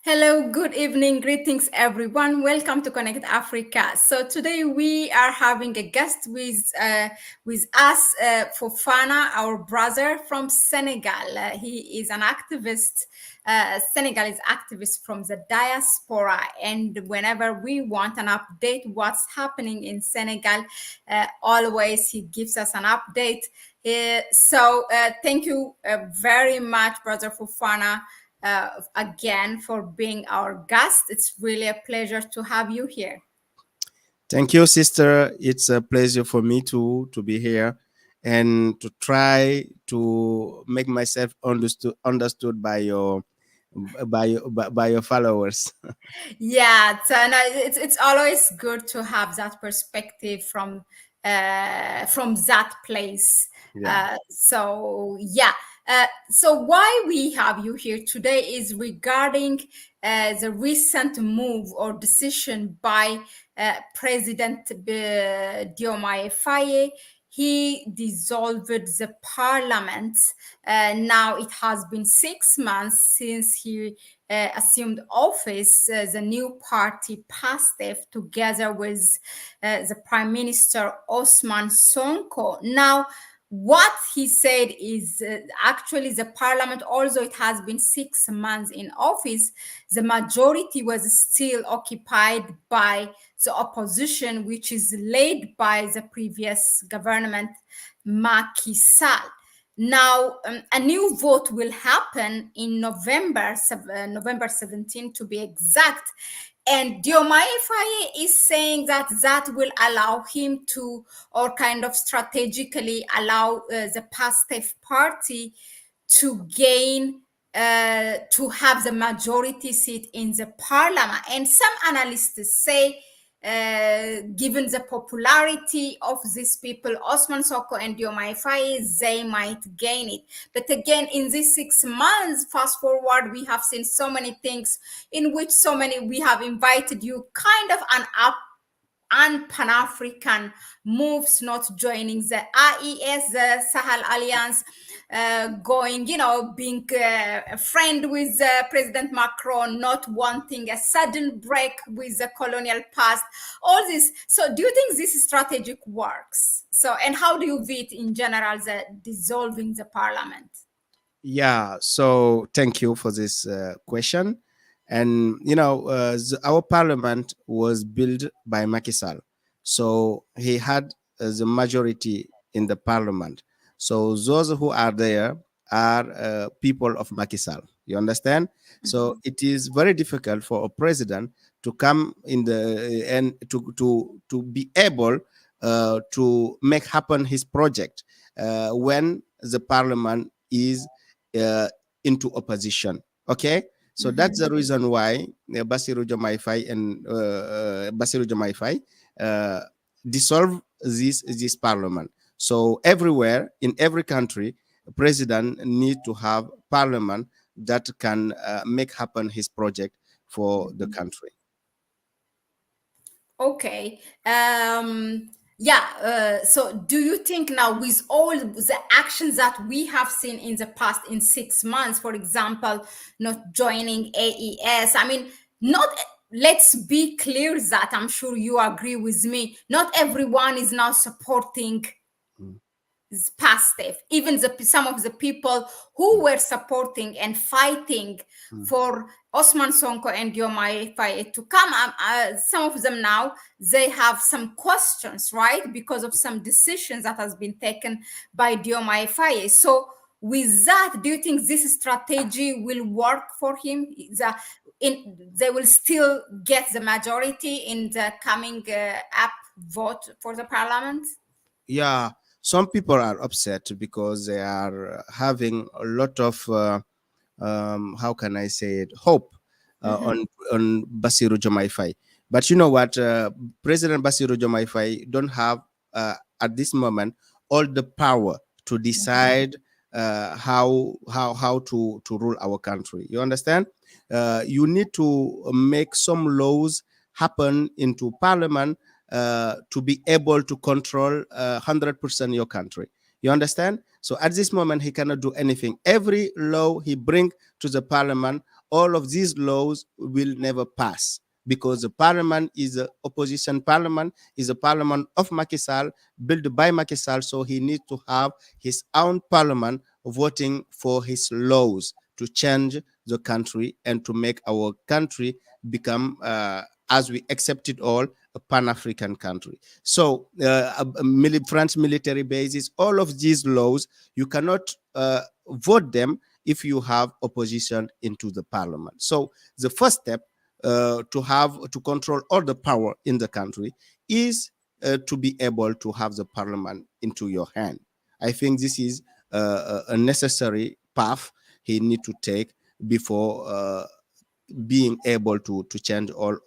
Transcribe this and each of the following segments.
Hello, good evening, greetings everyone. Welcome to Connect Africa. So today we are having a guest with us, Fofana, our brother from Senegal. He is an activist, Senegalese activist from the diaspora. And whenever we want an update, what's happening in Senegal, always he gives us an update. Thank you very much, brother Fofana, again for being our guest. It's really a pleasure to have you here. Thank you, sister. It's a pleasure for me to be here and to try to make myself understood by your followers. Yeah, so, no, it's always good to have that perspective from that place. Yeah. So why we have you here today is regarding the recent move or decision by President Diomaye Faye. He dissolved the parliament. Now it has been 6 months since he assumed office. The new party PASTEF, together with the Prime Minister Osman Sonko. Now, what he said is actually the parliament, although it has been 6 months in office, the majority was still occupied by the opposition, which is led by the previous government, Macky Sall. Now, a new vote will happen in November 17 to be exact. And Diomaye Faye is saying that that will allow him to, or kind of strategically allow the PASTEF party to gain, to have the majority seat in the parliament. And some analysts say, given the popularity of these people, Osman Soko and Diomaye Faye, they might gain it. But again, in these 6 months, fast forward, we have seen so many things in which we have invited you kind of an Pan-African moves, not joining the AES, the Sahel Alliance, being a friend with President Macron, not wanting a sudden break with the colonial past, all this. So do you think this strategic works? So, and how do you view it in general, the dissolving the parliament? Yeah. So thank you for this question. And our parliament was built by Macky Sall, so he had the majority in the parliament. So those who are there are people of Macky Sall. You understand? So it is very difficult for a president to come in the and to be able to make happen his project when the parliament is into opposition. Okay, so that's the reason why Basiru Diomaye Faye and Basiru Diomaye Faye dissolve this parliament. So everywhere in every country, president need to have parliament that can make happen his project for the country. Okay. So do you think now, with all the actions that we have seen in the past in 6 months, for example, not joining AES, I mean, not, let's be clear that I'm sure you agree with me, not everyone is now supporting PASTEF. Even some of the people who were supporting and fighting for Osman Sonko and Diomaye Faye to come, some of them now, they have some questions, right? Because of some decisions that has been taken by Diomaye Faye. So with that, do you think this strategy will work for him? They will still get the majority in the coming up vote for the parliament? Yeah, some people are upset because they are having a lot of how can I say it, hope on Basiru Diomaye Faye. But you know what, President Basiru Diomaye Faye don't have at this moment all the power to decide how to rule our country. You understand? You need to make some laws happen into parliament to be able to control 100% your country. You understand? So at this moment, he cannot do anything. Every law he bring to the parliament all of these laws will never pass, because the parliament is a opposition parliament, is a parliament of Macky Sall, built by Macky Sall. So he needs to have his own parliament voting for his laws to change the country and to make our country become, as we accept it all, a Pan-African country. So French military bases, all of these laws, you cannot vote them if you have opposition into the parliament. So the first step to control all the power in the country is to be able to have the parliament into your hand. I think this is a necessary path he need to take before being able to change all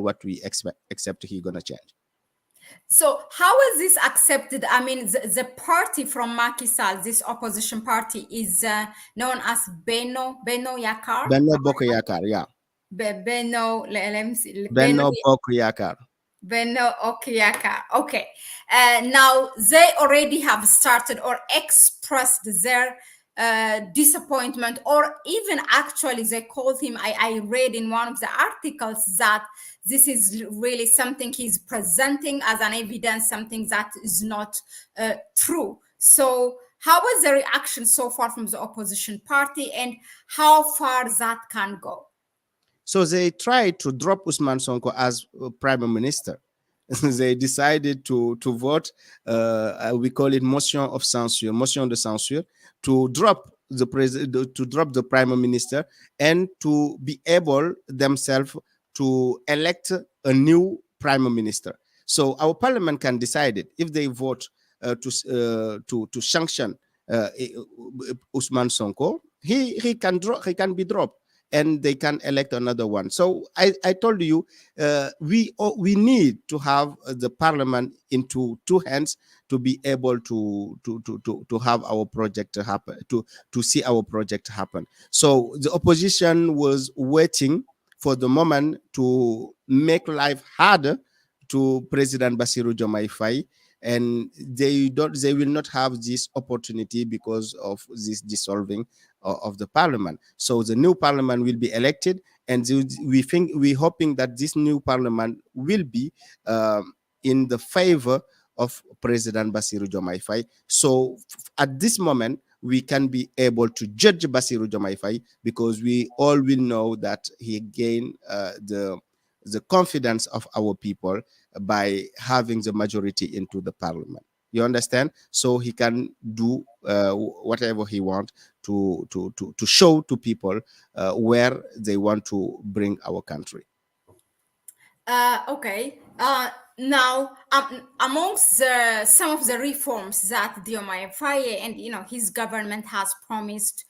what we expect, except he gonna change. So how is this accepted? I mean, the party from Macky Sall, this opposition party, is known as Beno Yakar. Benno Bokk Yakaar, yeah. Let me see. Benno Bokk Yakaar. Beno Okiaka. Okay. Now they already have started or expressed their disappointment, or even actually they called him. I read in one of the articles that this is really something he's presenting as an evidence, something that is not true. So how was the reaction so far from the opposition party, and how far that can go? So they tried to drop Usman Sonko as prime minister. They decided to vote, we call it motion of censure, motion de censure, to drop the president, to drop the prime minister, and to be able themselves to elect a new prime minister. So our parliament can decide it if they vote to sanction Usman Sonko. He can be dropped, and they can elect another one. So I told you, we need to have the parliament into two hands to be able to have our project happen, to see our project happen. So the opposition was waiting for the moment to make life harder to President Bassirou Diomaye Faye, and they will not have this opportunity because of this dissolving of the parliament. So the new parliament will be elected, and we're hoping that this new parliament will be in the favor of President Bassirou Diomaye Faye. So at this moment, we can be able to judge Bassirou Diomaye Faye, because we all will know that he gained the confidence of our people by having the majority into the parliament. You understand? So he can do whatever he wants to show to people where they want to bring our country. Okay. Now, amongst some of the reforms that Diomaye Faye and his government has promised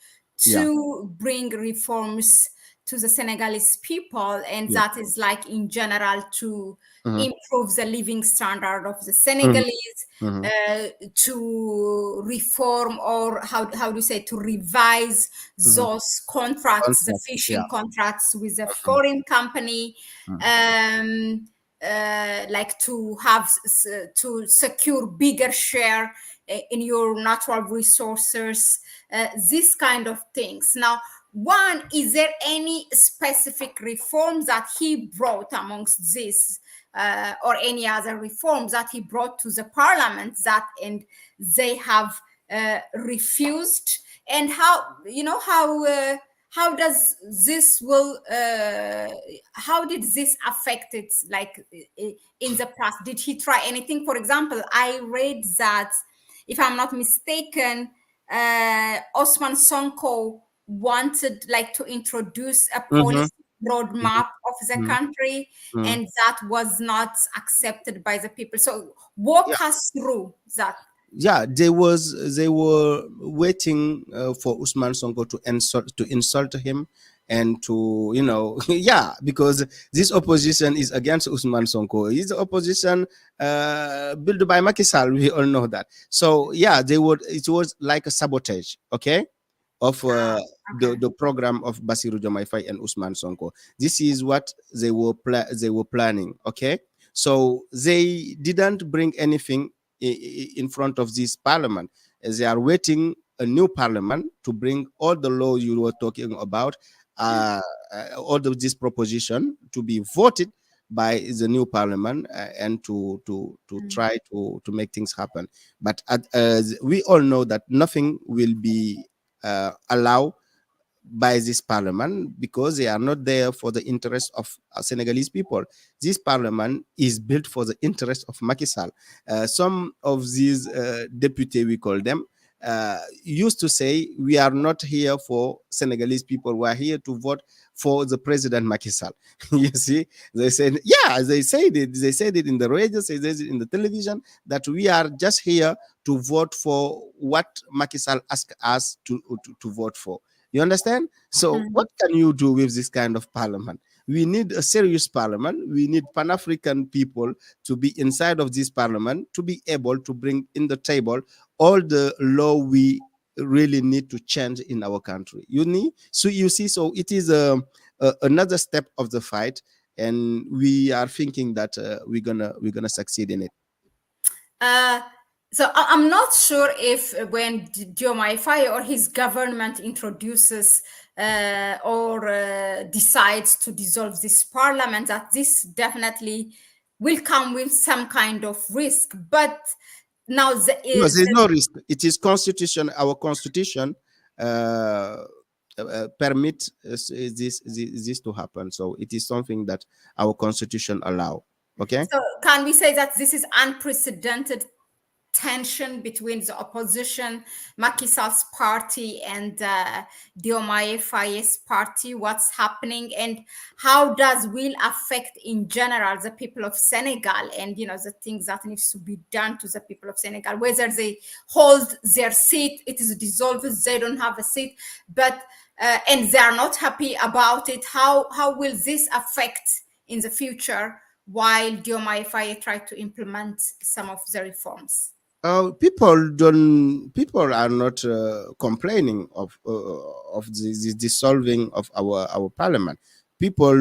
to bring reforms to the Senegalese people, and that is like in general to improve the living standard of the Senegalese, to reform, or how do you say, to revise those contracts, the fishing contracts with a foreign company, like to have to secure bigger share in your natural resources, this kind of things. Now, one, is there any specific reforms that he brought amongst this, or any other reforms that he brought to the parliament that and they have refused? And how does this how did this affect it, like in the past? Did he try anything? For example, I read that, if I'm not mistaken, Osman Sonko wanted like to introduce a policy roadmap of the country, and that was not accepted by the people. So walk us through that. Yeah, they were waiting for Usman Sonko to insult him, and to yeah, because this opposition is against Usman Sonko. He's the opposition built by Macky Sall. We all know that. So yeah, it was like a sabotage, okay, of the program of Bassirou Diomaye Faye and Usman Sonko. This is what they were planning, okay. So they didn't bring anything in front of this parliament. They are waiting a new parliament to bring all the laws you were talking about, uh, all of this proposition to be voted by the new parliament, and to try to make things happen. But we all know that nothing will be allowed by this parliament, because they are not there for the interest of Senegalese people. This parliament is built for the interest of Macky Sall. Some of these deputies, we call them, used to say, we are not here for Senegalese people, we are here to vote for the president Macky Sall. You see, they said, yeah, they said it in the radio, they said it in the television, that we are just here to vote for what Macky Sall asked us to vote for. You understand? So, what can you do with this kind of parliament? We need a serious parliament. We need Pan African people to be inside of this parliament to be able to bring in the table all the law we really need to change in our country. You need, so you see, so it is another step of the fight, and we are thinking that we're gonna succeed in it. Uh, so I'm not sure if when Diomaye Faye or his government introduces or decides to dissolve this parliament, that this definitely will come with some kind of risk. But now No, there's no risk. It is constitution. Our constitution permit this to happen. So it is something that our constitution allow. Okay. so can we say that this is unprecedented tension between the opposition, Macky Sall's party, and Diomaye Faye's party? What's happening, and how does will affect in general the people of Senegal, and the things that needs to be done to the people of Senegal, whether they hold their seat, it is dissolved, they don't have a seat, but and they are not happy about it. How will this affect in the future while Diomaye Faye tried to implement some of the reforms? People are not complaining of the dissolving of our parliament. People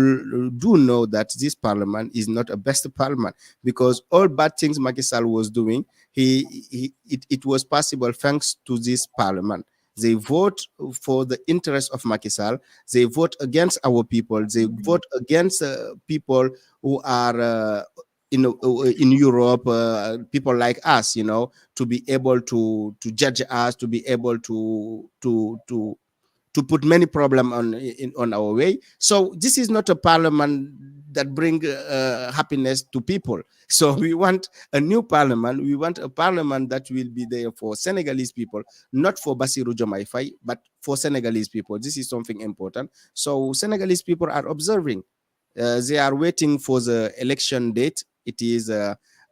do know that this parliament is not a best parliament, because all bad things Macky Sall was doing, it was possible thanks to this parliament. They vote for the interest of Macky Sall. They vote against our people. They vote against people who are in Europe, people like us, to be able to judge us, to be able to put many problem on our way. So this is not a parliament that bring happiness to people. So we want a new parliament. We want a parliament that will be there for Senegalese people, not for Bassirou Diomaye Faye, but for Senegalese people. This is something important. So Senegalese people are observing. They are waiting for the election date. It is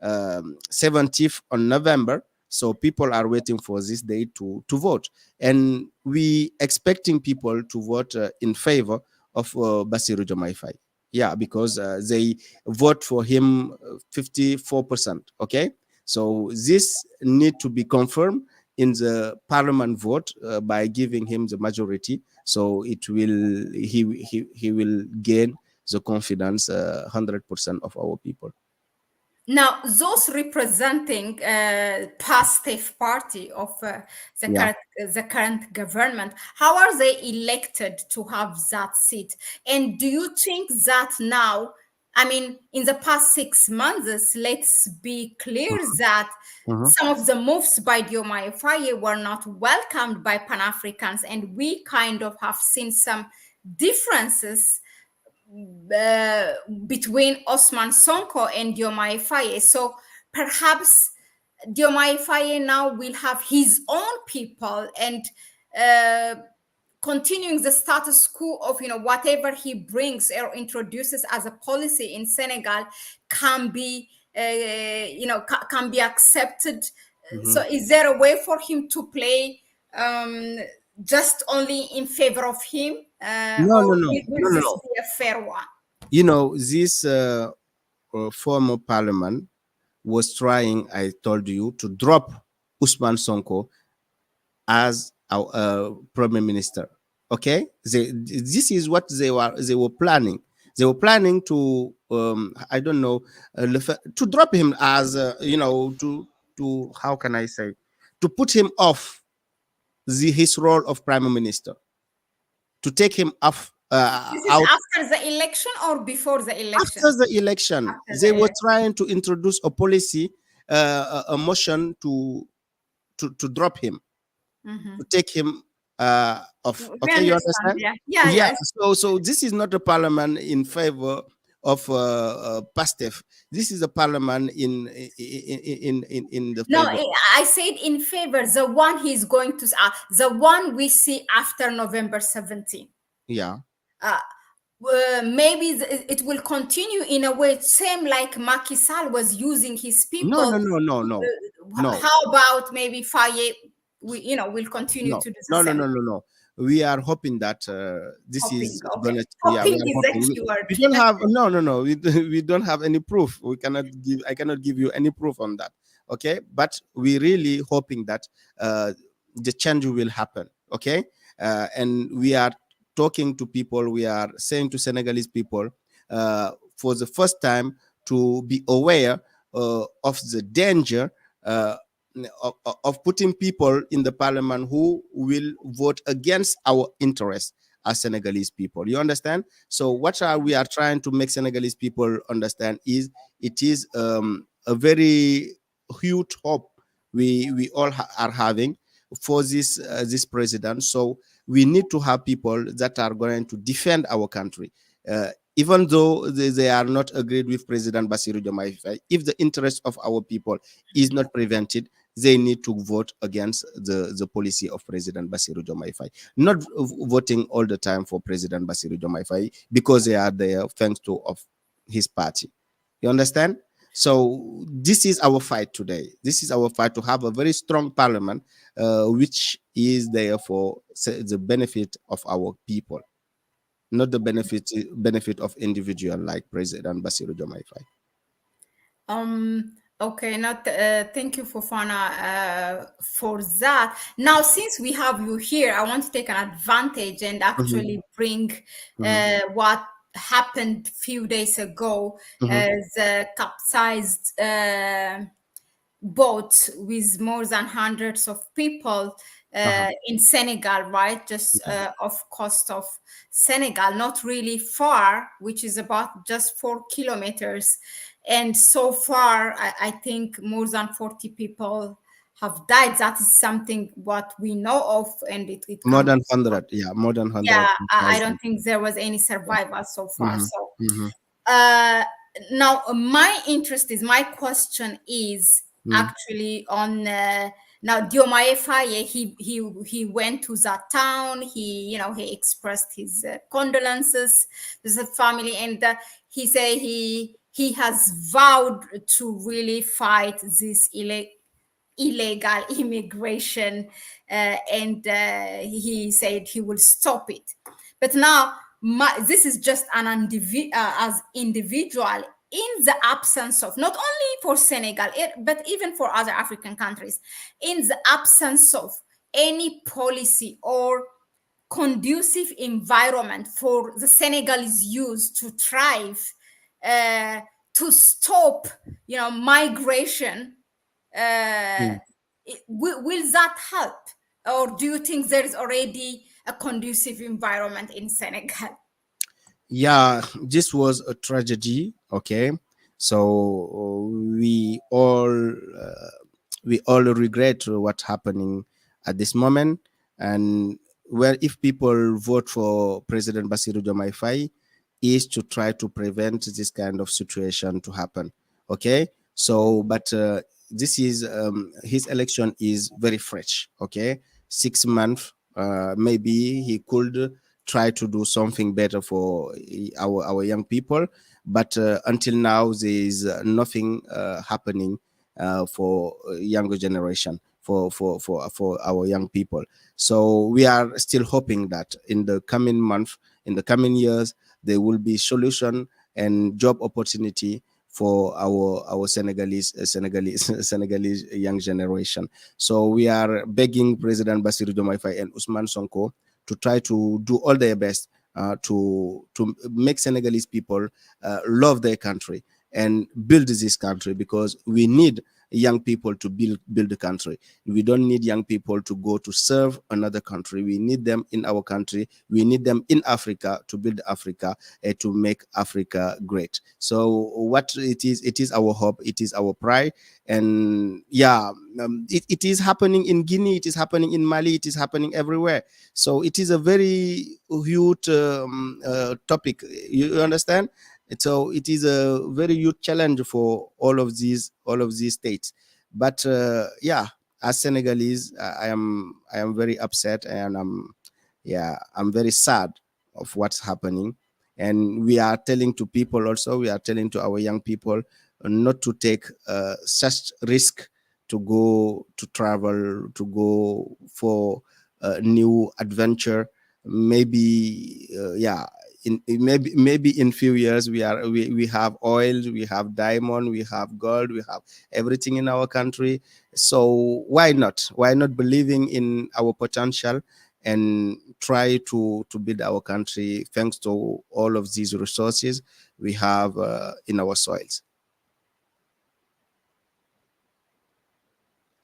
17th on November. So people are waiting for this day to vote. And we expecting people to vote in favor of Bassirou Diomaye Faye. Yeah, because they vote for him 54%. Okay. So this need to be confirmed in the parliament vote by giving him the majority. So it will he will gain the confidence 100% of our people. Now, those representing passive party of Yeah. the current government, how are they elected to have that seat? And do you think that now, I mean, in the past 6 months, let's be clear that Mhm. some of the moves by Diomaye Faye were not welcomed by Pan-Africans, and we kind of have seen some differences between Osman Sonko and Diomaye Faye. So perhaps Diomaye Faye now will have his own people, and uh, continuing the status quo of whatever he brings or introduces as a policy in Senegal can be can be accepted. So Mhm. is there a way for him to play um, just only in favor of him, No, or no, no, will no, no, this no. be a fair one? This former parliament was trying, I told you, to drop Usman Sonko as our prime minister. Okay, this is what they were planning. They were planning to I don't know, to drop him as to how can I say, to put him off his role of prime minister, to take him off This is out. after the election or before the election? After the election, After the they were election. trying to introduce a policy, a motion to drop him, to Mhm. take him off. We Okay, you understand. understand? Yeah. Yeah. Yeah. Yes. So this is not a parliament in favor of Pastef. This is a parliament in the No, favor. I said in favor. The one he's going to, the one we see after November 17. Yeah. Uh, maybe it will continue in a way, same like Macky Sall was using his No, no, people. no, no, no, no. How about maybe Faye? Will continue No, to do the no, no, same. no, no, no. We are hoping that this Hoping. is Okay. gonna. Yeah, we Hoping are is a hoping. We keyword. don't have. No, no, no. We don't have any proof. We cannot give. I cannot give you any proof on that. Okay, but we really hoping that the change will happen. Okay, and we are talking to people. We are saying to Senegalese people for the first time to be aware of the danger. Uh, of putting people in the parliament who will vote against our interests as Senegalese people. You understand? So what we are trying to make Senegalese people understand is it is a very huge hope we all are having for this president. So we need to have people that are going to defend our country. Even though they are not agreed with President Bassirou Diomaye Faye, if the interest of our people is not prevented, they need to vote against the policy of President Bassirou Diomaye Faye. Not voting all the time for President Bassirou Diomaye Faye because they are there thanks to of his party. You understand? So this is our fight today. This is our fight to have a very strong parliament, which is there for the benefit of our people, not the benefit of individual like President Bassirou Diomaye Faye. Okay, now thank you, Fofana, for that. Now, since we have you here, I want to take an advantage and Mhm, actually bring mhm, what happened few days ago mhm, as a capsized boat with more than hundreds of people uh-huh. in Senegal, right? Just off coast of Senegal, not really far, which is about just 4 kilometers. And so far, I think more than 40 people have died. That is something what we know of, and it More can than be. 100, yeah, more than Yeah, 100 I don't thousand. think there was any survivor so far. Mm-hmm, So mm-hmm, uh, now my interest is, my question is mm-hmm, actually on now Diomaye Faye. He went to that town. He expressed his condolences to the family, and he say he has vowed to really fight this illegal immigration, and he said he will stop it. But now, this is just an as individual, in the absence of, not only for Senegal, but even for other African countries, in the absence of any policy or conducive environment for the Senegalese youth to thrive, uh, to stop, migration. mm. Will that help, or do you think there is already a conducive environment in Senegal? Yeah, this was a tragedy. Okay, so we all regret what's happening at this moment. And well, if people vote for President Bassirou Diomaye Faye, is to try to prevent this kind of situation to happen. Okay, so but this is his election is very fresh. Okay, 6 months. Maybe he could try to do something better for our young people, but until now there is nothing happening for younger generation, for our young people. So we are still hoping that in the coming month, in the coming years, there will be solution and job opportunity for our Senegalese young generation. So we are begging President Bassirou Diomaye Faye and Ousmane Sonko to try to do all their best to make Senegalese people love their country and build this country, because we need young people to build the country. We don't need young people to go to serve another country. We need them in our country. We need them in Africa to build Africa, to make Africa great. So what it is our hope, it is our pride. And yeah, it is happening in Guinea, it is happening in Mali, it is happening everywhere. So it is a very huge topic, you understand. So it is a very huge challenge for all of these states. But yeah, as Senegalese, I am very upset, and I'm very sad of what's happening. And we are telling to people also, we are telling to our young people not to take such risk, to go to travel, to go for a new adventure. Maybe yeah, maybe in few years we have oil, we have diamond, we have gold, we have everything in our country. So why not believing in our potential and try to build our country thanks to all of these resources we have in our soils.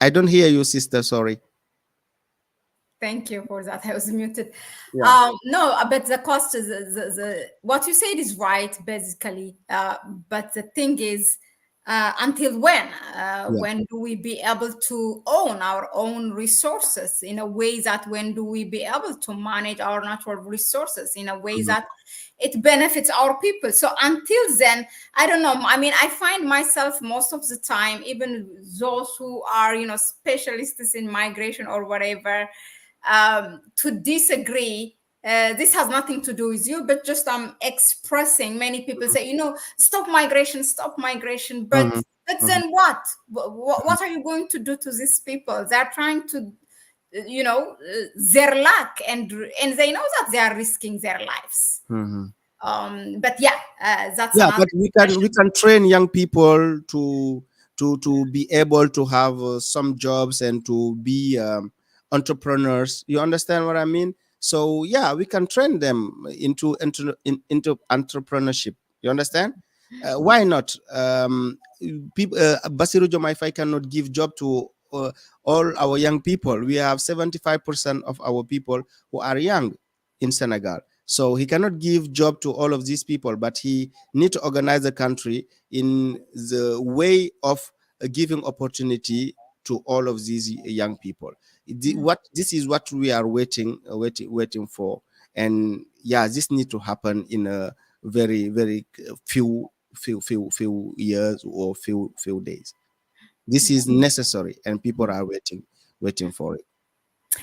I don't hear you, sister, sorry. Thank you for that. I was muted. Yeah. No, but the cost is what you said is right, basically. But the thing is, until when? Yeah. When do we be able to own our own resources in a way that when do we be able to manage our natural resources in a way Mhm. that it benefits our people? So until then, I don't know. I mean, I find myself most of the time, even those who are, specialists in migration or whatever, to disagree. This has nothing to do with you, but just I'm expressing. Many people say, stop migration. But Mhm. Mhm. then what? What are you going to do to these people? They're trying to, their luck, and they know that they are risking their lives. Mhm. But yeah, that's Yeah, another but we can question. train young people to be able to have some jobs and to be entrepreneurs. You understand what I mean? So yeah, we can train them into entrepreneurship. You understand? Why not? People, Basiru Jomai Faye cannot give job to all our young people. We have 75% of our people who are young in Senegal. So he cannot give job to all of these people, but he need to organize the country in the way of giving opportunity to all of these young people. What this is what we are waiting for. And yeah, this need to happen in a very very few years or few days. This is necessary, and people are waiting for it.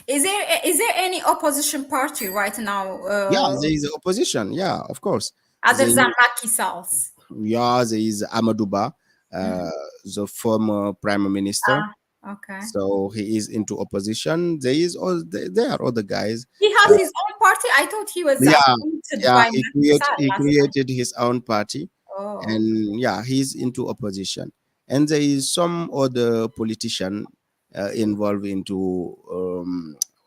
Is there any opposition party right now, Yeah, there is opposition. Yeah, of course. other There than Macky Sall's? Yeah, there is Amaduba, uh, the former prime minister. Ah, okay. So he is into opposition. There are other guys. He has Uh, his own party. I thought he was yeah, appointed yeah. by He Macky Sall he last time. created his own party, Oh, and yeah, he's into opposition. And there is some other politician involved into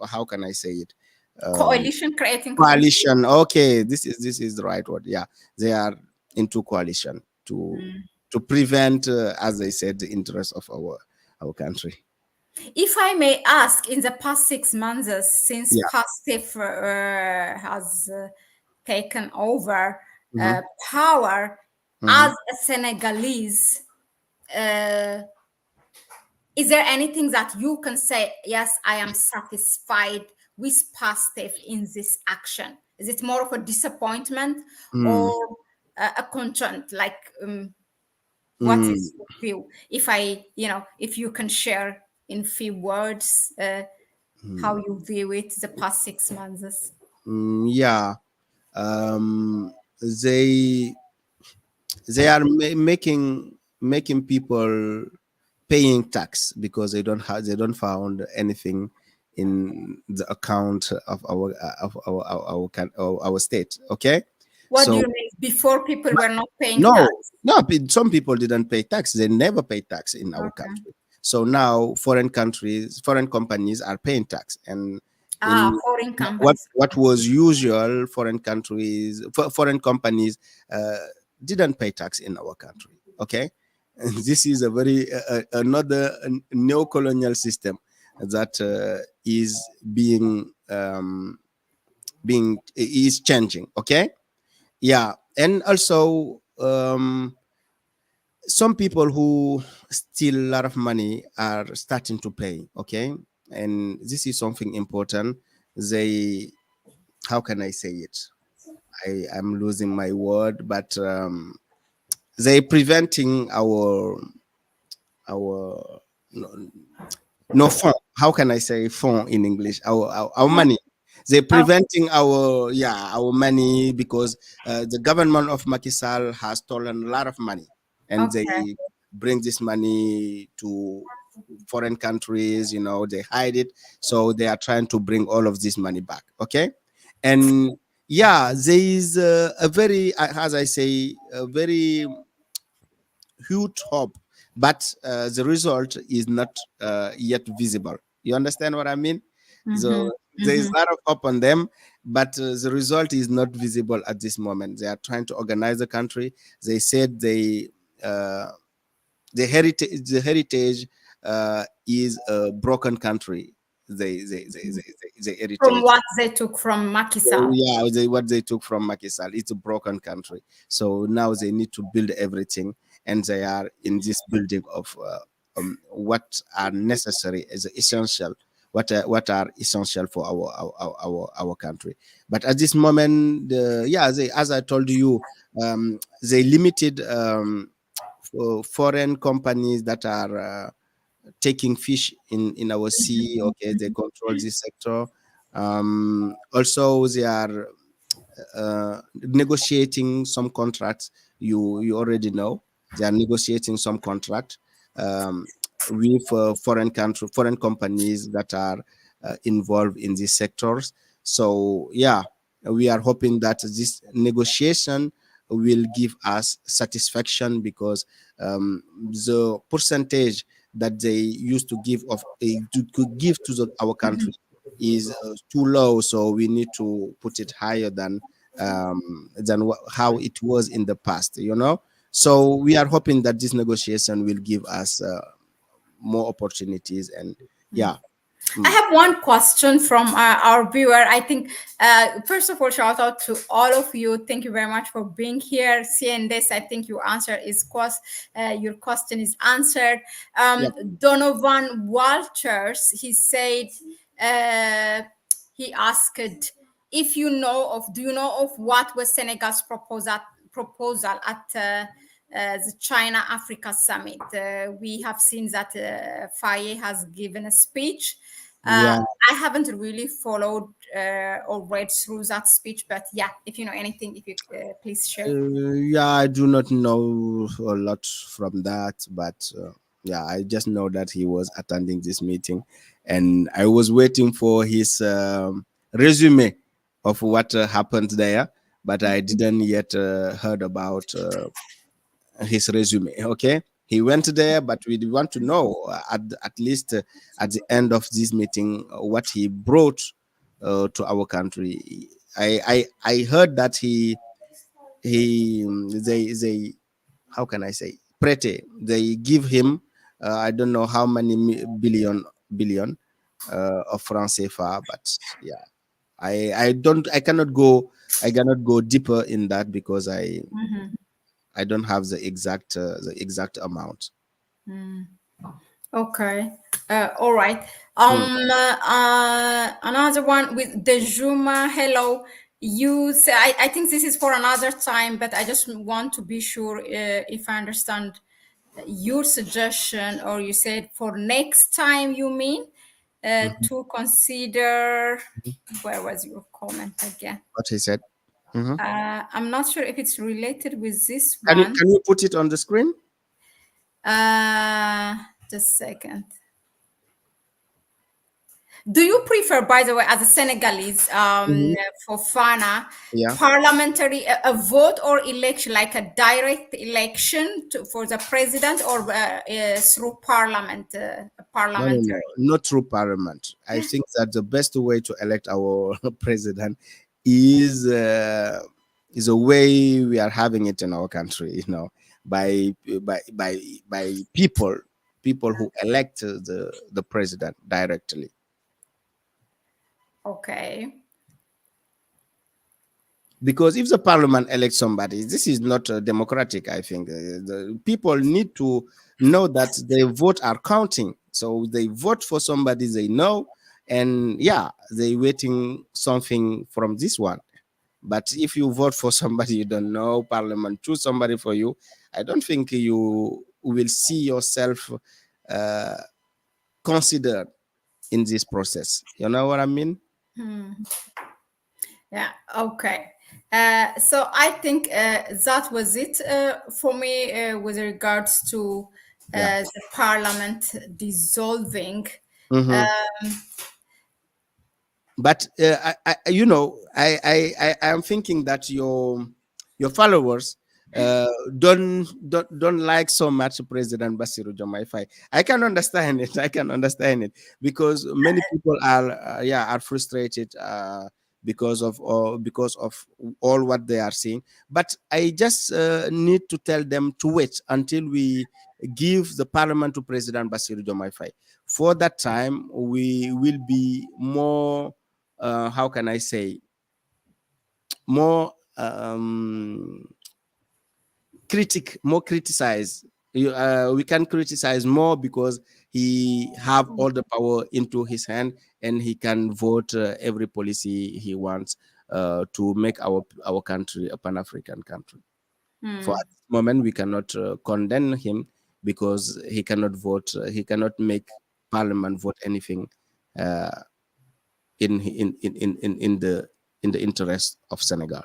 how can I say it? Um, coalition, creating coalition. Coalition. Okay, this is the right word. Yeah, they are into coalition to prevent, as I said, the interest of our country. If I may ask, in the past 6 months, since Yeah. Pastef has taken over Mm-hmm. power, Mm-hmm. as a Senegalese, uh, is there anything that you can say, yes, I am satisfied with Pastef in this action? Is it more of a disappointment Mm-hmm. or a content? Like, what is Mm-hmm. your view? If you can share in few words how you view it the past 6 months. Yeah. Um, they they are making people paying tax because they don't found anything in the account of our state. Okay, What do so you mean? Before people were not paying no, tax? no. Some people didn't pay tax. They never pay tax in our Okay. country. So now foreign companies are paying tax, and Ah, in foreign what companies. what was usual, foreign companies uh, didn't pay tax in our country. Okay, This is a very another neo-colonial system that is being is changing. Okay, yeah, and also some people who steal a lot of money are starting to pay. Okay, and this is something important. They, how can I say it? I am losing my word, but they preventing our no, no fund. How can I say fund in English? Our money. They're Oh, preventing our, yeah, our money because the government of Macky Sall has stolen a lot of money, and okay. they bring this money to foreign countries. You know, they hide it, so they are trying to bring all of this money back. Okay, and yeah, there is a very, as I say, a very huge hope, but the result is not yet visible. You understand what I mean? Mm-hmm. So there is Mm-hmm. a lot of hope on them, but the result is not visible at this moment. They are trying to organize the country. They said uh, the heritage is a broken country. The From heritage. what they took from Macky Sall. Yeah, what they took from Macky Sall, it's a broken country. So now they need to build everything, and they are in this building of what are necessary as essential, what are essential for our country. But at this moment, yeah, as I told you, they limited foreign companies that are taking fish in our sea. Okay, they control this sector. Also, they are negotiating some contracts. You already know they are negotiating some contract um, with foreign companies that are involved in these sectors. So yeah, we are hoping that this negotiation will give us satisfaction because the percentage that they used to give could give to our country is too low, so we need to put it higher than how it was in the past, you know. So we are hoping that this negotiation will give us more opportunities, and yeah. I Mm. have one question from our viewer. I think, first of all, shout out to all of you. Thank you very much for being here, seeing this. I think your answer is your question is answered. Yep. Donovan Walters, he said, uh, he asked, if you know of, do you know of what was Senegal's proposal at the China Africa Summit? We have seen that Faye has given a speech. uh, Yeah. I haven't really followed or read through that speech, but yeah, if you know anything, if you please share. Yeah, I do not know a lot from that, but yeah, I just know that he was attending this meeting, and I was waiting for his resume of what happened there, but I didn't yet heard about his resume. Okay, he went there, but we want to know at least at the end of this meeting what he brought to our country. I heard that they, how can I say, prete, they give him I don't know how many billion of francs CFA, but yeah, I cannot go deeper in that because Mhm. I don't have the exact amount. Okay. All right. Mm. Another one with the Juma. Hello. You say, I think this is for another time, but I just want to be sure if I understand your suggestion, or you said for next time, you mean Mhm. to consider. Where was your comment again? What he said. Mhm. I'm not sure if it's related with this Can you one. put it on the screen? Uh, just a second. Do you prefer, by the way, as a Senegalese, Mhm. for Fana, Yeah. parliamentary, a vote or election, like a direct election for the president, or through parliament, No, no, no, parliamentary? not through parliament. I think that the best way to elect our president is a way we are having it in our country. You know, by by people who elect the president directly. Okay. Because if the parliament elects somebody, this is not democratic. I think the people need to know that their vote are counting, so they vote for somebody they know, and yeah, they waiting something from this one. But if you vote for somebody you don't know, parliament choose somebody for you, I don't think you will see yourself uh, considered in this process. You know what I mean? Hmm. Yeah, okay. So I think that was it for me with regards to Yeah. the parliament dissolving. Mhm. Um, But I am thinking that your followers uh, don't like so much President Basiru Jomai Faye. I can understand it. I can understand it because many people are are frustrated because of all what they are seeing. But I just need to tell them to wait until we give the parliament to President Basiru Jomai Faye. For that time, we will be more how can I say, more more criticize. We can criticize more because he have all the power into his hand, and he can vote every policy he wants to make our country a Pan-African country. For hmm. at this moment, we cannot condemn him because he cannot vote. He cannot make Parliament vote anything uh, in the interest of Senegal.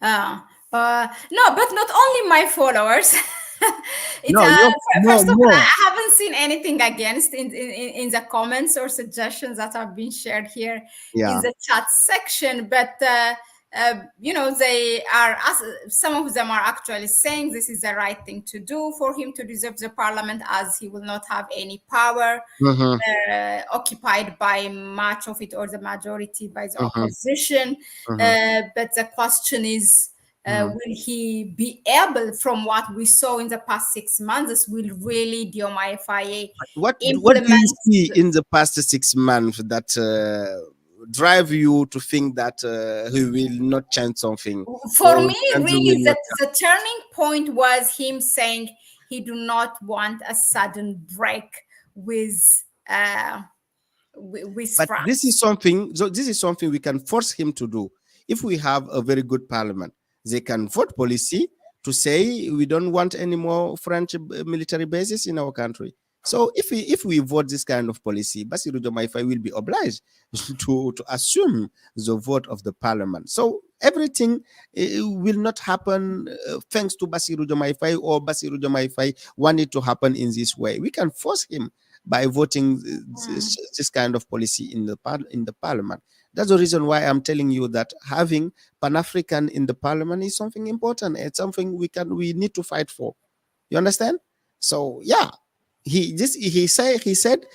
Uh, no, but not only my followers. It's No, you more first of all, more. I haven't seen anything against in the comments or suggestions that have been shared here in Yeah. the chat section. But they are some of them are actually saying this is the right thing to do for him to dissolve the parliament, as he will not have any power Mm-hmm, occupied by much of it or the majority by the mm-hmm, opposition. mm-hmm, But the question is, mm-hmm. will he be able, from what we saw in the past 6 months, will really Diomaye Faye What do you implement? see in the past 6 months that drive you to think that he will not change something, For or me, country really, will not? that the turning point was him saying he do not want a sudden break with uh, with But this is France. something. So this is something we can force him to do. If we have a very good parliament, they can vote policy to say we don't want any more French military bases in our country. So if we vote this kind of policy, Basiru Diomaye Faye will be obliged to assume the vote of the parliament. So everything will not happen thanks to Basiru Diomaye Faye, or Basiru Diomaye Faye want it to happen in this way. We can force him by voting this kind of policy in in the parliament. That's the reason why I'm telling you that having Pan African in the parliament is something important. It's something we need to fight for. You understand? So yeah, he said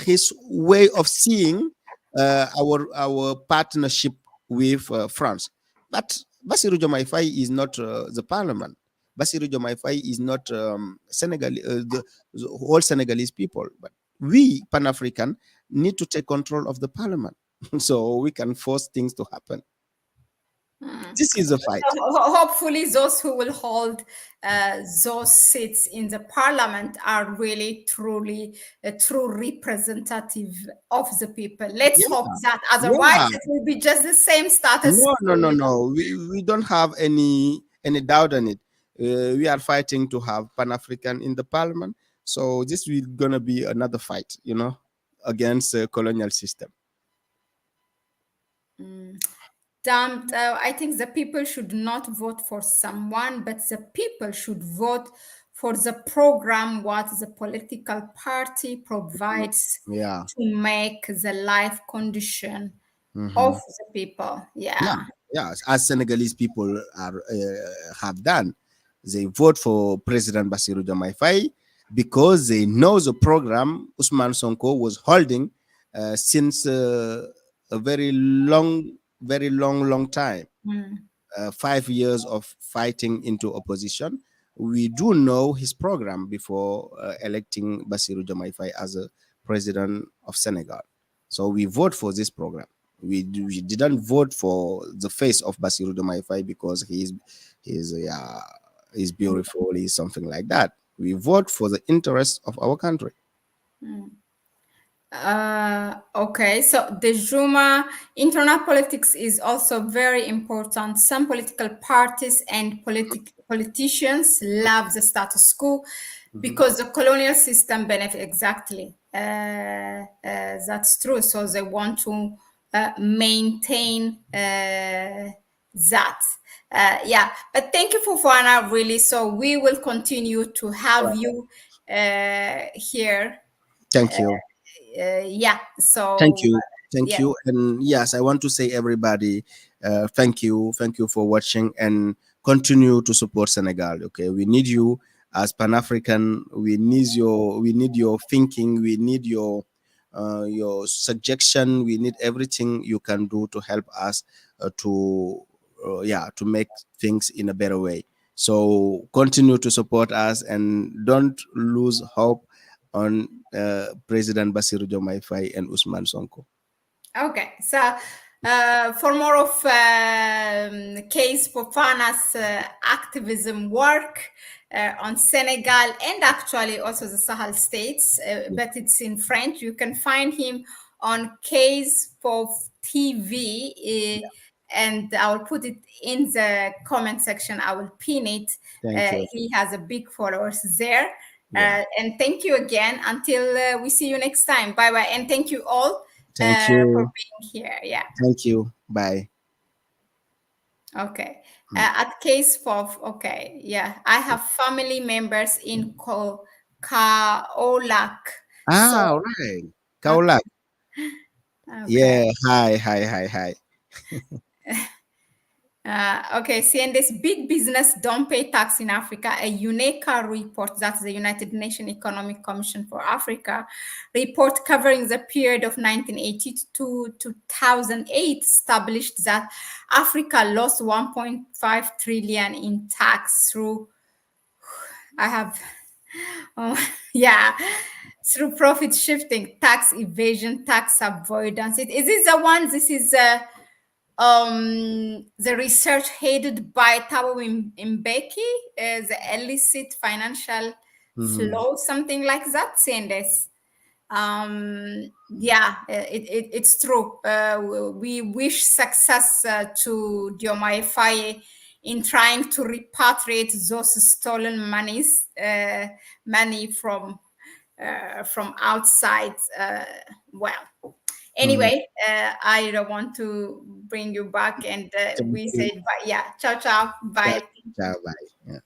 his way of seeing our partnership with France. But Basiru Diomaye Faye is not the parliament. Basiru Diomaye Faye is not the whole Senegalese people. But we Pan African need to take control of the parliament, so we can force things to happen. Hmm. This is a fight. Hopefully, those who will hold those seats in the parliament are really truly a true representative of the people. Let's hope Yeah, that. Otherwise, yeah. it will be just the same status No, no, quo. no, no. We don't have any doubt on it. We are fighting to have Pan African in the parliament. So this will gonna be another fight, against the colonial system. Mm. I think the people should not vote for someone, but the people should vote for the program what the political party provides Yeah. to make the life condition of Hmm. the people. Yeah, Yeah. yeah. As Senegalese people have done, they vote for President Bassirou Diomaye Faye because they know the program Usman Sonko was holding since a very long time. Mm. 5 years of fighting into opposition, we do know his program before electing Bassirou Diomaye Faye as a president of Senegal. So we vote for this program. We didn't vote for the face of Bassirou Diomaye Faye because he's beautiful, he's something like that. We vote for the interests of our country. Okay, so the Juma internal politics is also very important. Some political parties and politicians love the status quo Mhm. because the colonial system benefit exactly. That's true. So they want to maintain that. Yeah, but thank you for Fana, really. So we will continue to All have right. you here. Thank you. Yeah, Thank so you. Thank yeah. you. And yes, I want to say everybody, thank you. Thank you for watching and continue to support Senegal. Okay. We need you as Pan African. We need your thinking. We need your suggestion. We need everything you can do to help us to make things in a better way. So continue to support us and don't lose hope on President Bassirou Diomaye Faye and Usman Sonko. Okay, so for more of Case Fofana's activism work on Senegal and actually also the Sahel states, but it's in French, you can find him on Case for TV, and I'll put it in the comment section. I will pin it. Thank you. He has a big followers there. Yeah. And thank you again until we see you next time. Bye bye. And thank you all Thank for you. being here. Yeah. Thank you. Bye. Okay. Mm. At case for okay. Yeah. I have family members in Kaolak. So Ah, all right. okay. Kaulak. Okay. Yeah. Hi, hi, hi, hi. Okay, seeing this big business don't pay tax in Africa, a UNECA report, that's the United Nations Economic Commission for Africa, report covering the period of 1980 to 2008 established that Africa lost 1.5 trillion in tax through, I have, oh, yeah, through profit shifting, tax evasion, tax avoidance. Is this the one? This is the research headed by Thabo Mbeki, the illicit financial Mhm. flow, something like that, saying this. Yeah, it's true. We wish success to Diomaye Faye in trying to repatriate those stolen money from outside. Well, Mhm. anyway, I don't want to bring you back, and Thank we you. said bye. Yeah, ciao, ciao, Ciao, bye. ciao, bye. Yeah.